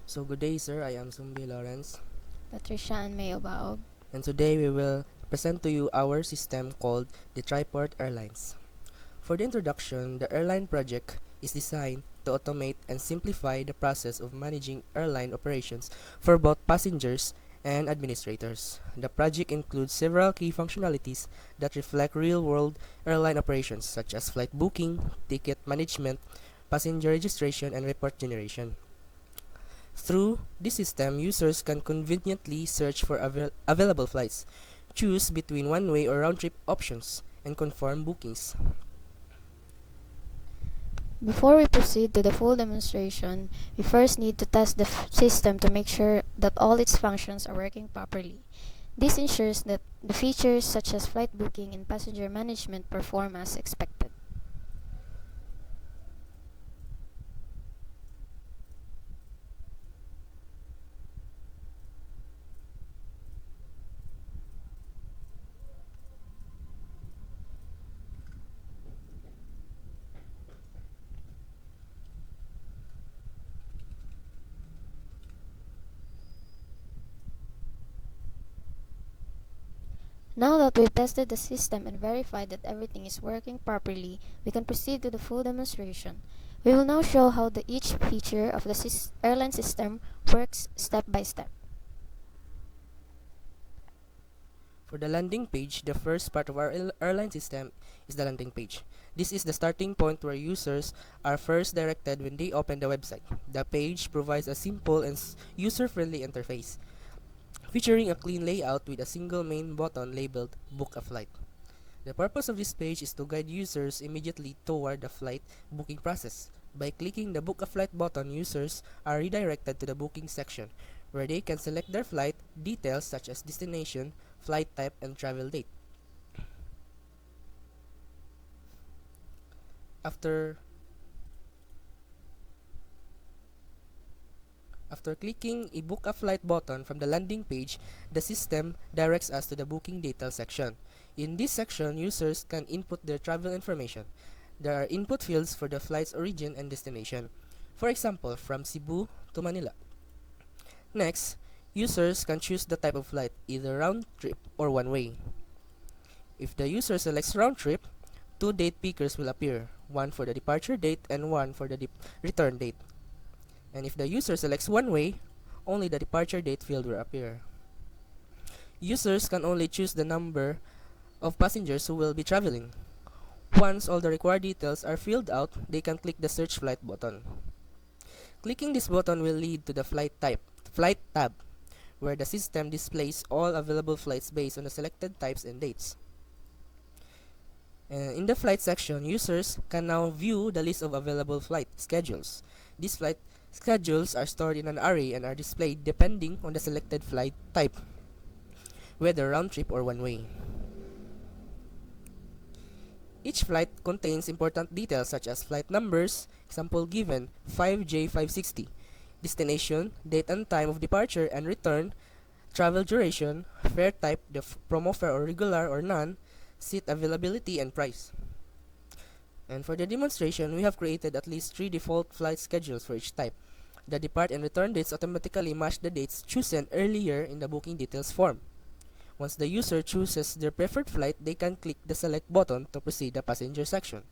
So good day, sir. I am Sumbi Lawrence, Patricia Ann Mae Obaob. and today we will present to you our system called the Triport Airlines. For the introduction, the airline project is designed to automate and simplify the process of managing airline operations for both passengers and administrators. The project includes several key functionalities that reflect real-world airline operations such as flight booking, ticket management, passenger registration, and report generation. Through this system, users can conveniently search for available flights, choose between one-way or round-trip options, and confirm bookings. Before we proceed to the full demonstration, we first need to test the system to make sure that all its functions are working properly. This ensures that the features such as flight booking and passenger management perform as expected. Now that we've tested the system and verified that everything is working properly, we can proceed to the full demonstration. We will now show how each feature of the airline system works step by step. For the landing page, the first part of our airline system is the landing page. This is the starting point where users are first directed when they open the website. The page provides a simple and user-friendly interface, featuring a clean layout with a single main button labeled Book a Flight. The purpose of this page is to guide users immediately toward the flight booking process. By clicking the Book a Flight button, users are redirected to the booking section, where they can select their flight details such as destination, flight type, and travel date. After clicking a Book a Flight button from the landing page, the system directs us to the booking details section. In this section, users can input their travel information. There are input fields for the flight's origin and destination. For example, from Cebu to Manila. Next, users can choose the type of flight, either round trip or one-way. If the user selects round trip, two date pickers will appear, one for the departure date and one for the return date. And if the user selects one-way, only the departure date field will appear. Users can only choose the number of passengers who will be traveling. Once all the required details are filled out, they can click the Search Flight button. Clicking this button will lead to the Flight tab, where the system displays all available flights based on the selected types and dates. In the flight section, users can now view the list of available flight schedules. These flight schedules are stored in an array and are displayed depending on the selected flight type, whether round trip or one-way. Each flight contains important details such as flight numbers, example given 5J560, destination, date and time of departure and return, travel duration, fare type, the promo fare or regular or none, seat availability, and price. And for the demonstration, we have created at least 3 default flight schedules for each type. The depart and return dates automatically match the dates chosen earlier in the booking details form. Once the user chooses their preferred flight, they can click the select button to proceed the passenger section.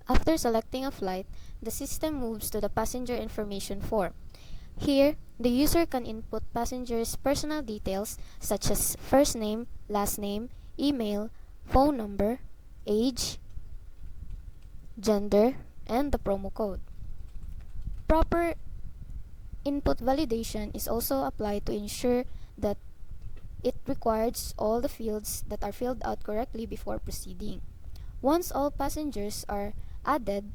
After selecting a flight, the system moves to the passenger information form. Here, the user can input passengers' personal details such as first name, last name, email, phone number, age, gender, and the promo code. Proper input validation is also applied to ensure that it records all the fields that are filled out correctly before proceeding. Once all passengers are added,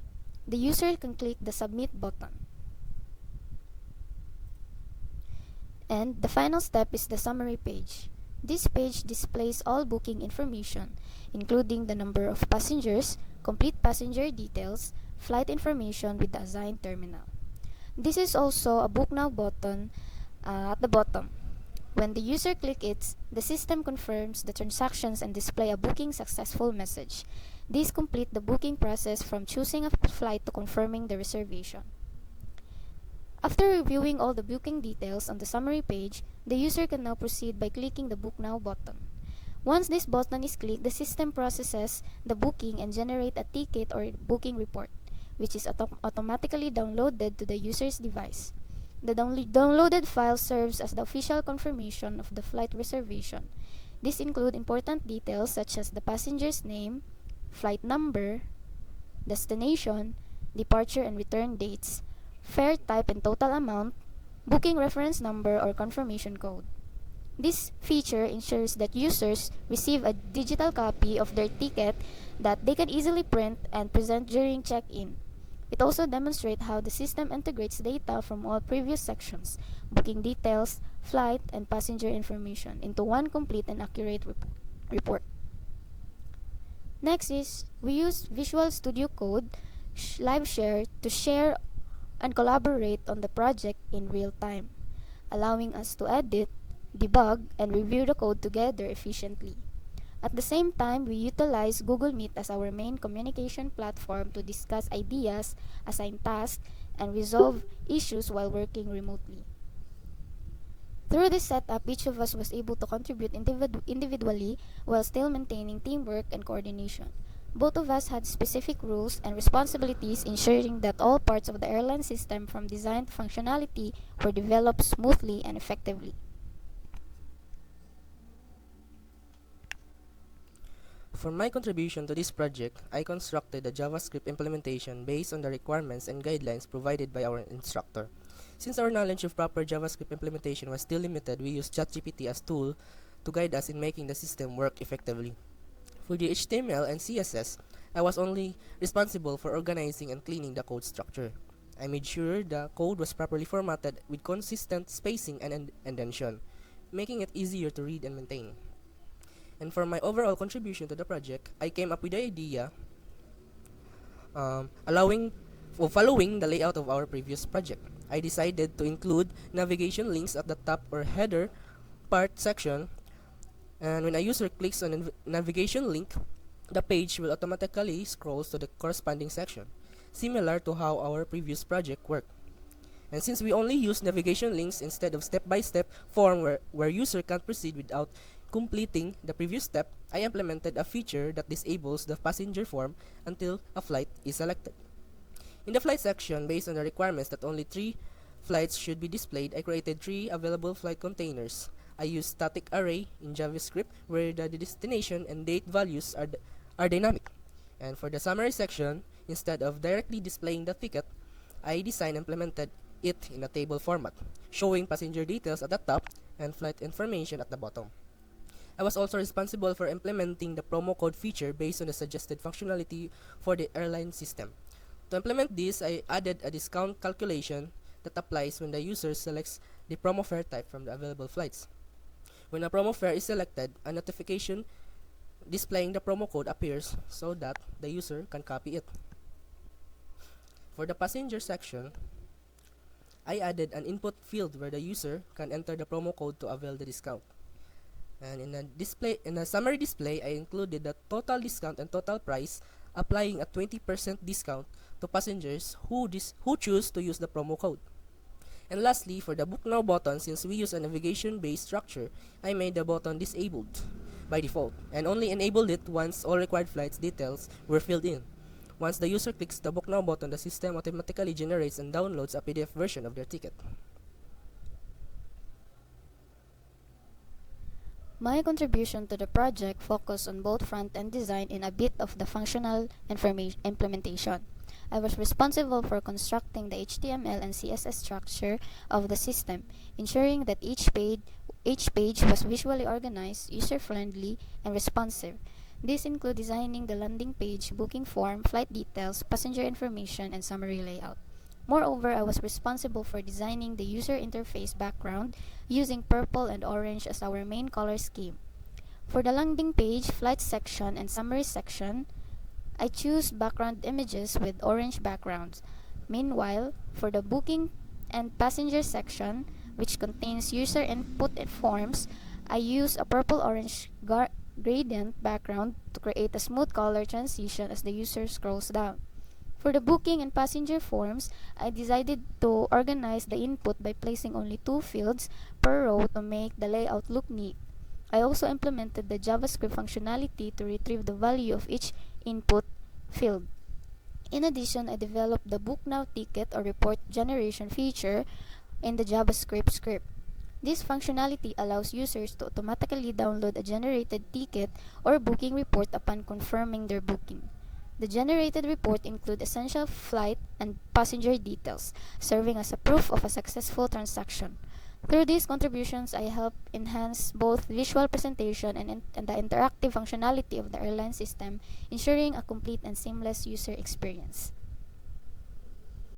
the user can click the Submit button. And the final step is the summary page. This page displays all booking information, including the number of passengers, complete passenger details, flight information with the assigned terminal. This is also a Book Now button at the bottom. When the user clicks it, the system confirms the transactions and display a booking successful message. These complete the booking process from choosing a flight to confirming the reservation. After reviewing all the booking details on the summary page, the user can now proceed by clicking the Book Now button. Once this button is clicked, the system processes the booking and generate a ticket or booking report, which is automatically downloaded to the user's device. The downloaded file serves as the official confirmation of the flight reservation. These include important details such as the passenger's name, flight number, destination, departure and return dates, fare type and total amount, booking reference number or confirmation code. This feature ensures that users receive a digital copy of their ticket that they can easily print and present during check-in. It also demonstrates how the system integrates data from all previous sections, booking details, flight, and passenger information into one complete and accurate report. Next is, we use Visual Studio Code Live Share to share and collaborate on the project in real time, allowing us to edit, debug, and review the code together efficiently. At the same time, we utilize Google Meet as our main communication platform to discuss ideas, assign tasks, and resolve issues while working remotely. Through this setup, each of us was able to contribute individually while still maintaining teamwork and coordination. Both of us had specific roles and responsibilities, ensuring that all parts of the airline system from design to functionality were developed smoothly and effectively. For my contribution to this project, I constructed a JavaScript implementation based on the requirements and guidelines provided by our instructor. Since our knowledge of proper JavaScript implementation was still limited, we used ChatGPT as tool to guide us in making the system work effectively. For the HTML and CSS, I was only responsible for organizing and cleaning the code structure. I made sure the code was properly formatted with consistent spacing and indentation, making it easier to read and maintain. And for my overall contribution to the project, I came up with the idea following the layout of our previous project. I decided to include navigation links at the top or header part section, and when a user clicks on a navigation link, the page will automatically scroll to the corresponding section, similar to how our previous project worked. And since we only use navigation links instead of step-by-step form where user can proceed without completing the previous step, I implemented a feature that disables the passenger form until a flight is selected. In the flight section, based on the requirements that only 3 flights should be displayed, I created 3 available flight containers. I used static array in JavaScript where the destination and date values are dynamic. And for the summary section, instead of directly displaying the ticket, I designed and implemented it in a table format, showing passenger details at the top and flight information at the bottom. I was also responsible for implementing the promo code feature based on the suggested functionality for the airline system. To implement this, I added a discount calculation that applies when the user selects the promo fare type from the available flights. When a promo fare is selected, a notification displaying the promo code appears so that the user can copy it. For the passenger section, I added an input field where the user can enter the promo code to avail the discount. And in a summary display, I included the total discount and total price, applying a 20% discount to passengers who choose to use the promo code. And lastly, for the Book Now button, since we use a navigation-based structure, I made the button disabled by default and only enabled it once all required flights details were filled in. Once the user clicks the Book Now button, the system automatically generates and downloads a PDF version of their ticket. My contribution to the project focused on both front-end design and a bit of the functional implementation. I was responsible for constructing the HTML and CSS structure of the system, ensuring that each page was visually organized, user-friendly, and responsive. These include designing the landing page, booking form, flight details, passenger information, and summary layout. Moreover, I was responsible for designing the user interface background using purple and orange as our main color scheme. For the landing page, flight section, and summary section, I choose background images with orange backgrounds. Meanwhile, for the booking and passenger section, which contains user input and forms, I use a purple-orange gradient background to create a smooth color transition as the user scrolls down. For the booking and passenger forms, I decided to organize the input by placing only two fields per row to make the layout look neat. I also implemented the JavaScript functionality to retrieve the value of each input field. In addition, I developed the Book Now ticket or report generation feature in the JavaScript script. This functionality allows users to automatically download a generated ticket or booking report upon confirming their booking. The generated report includes essential flight and passenger details, serving as a proof of a successful transaction. Through these contributions, I help enhance both visual presentation and the interactive functionality of the airline system, ensuring a complete and seamless user experience.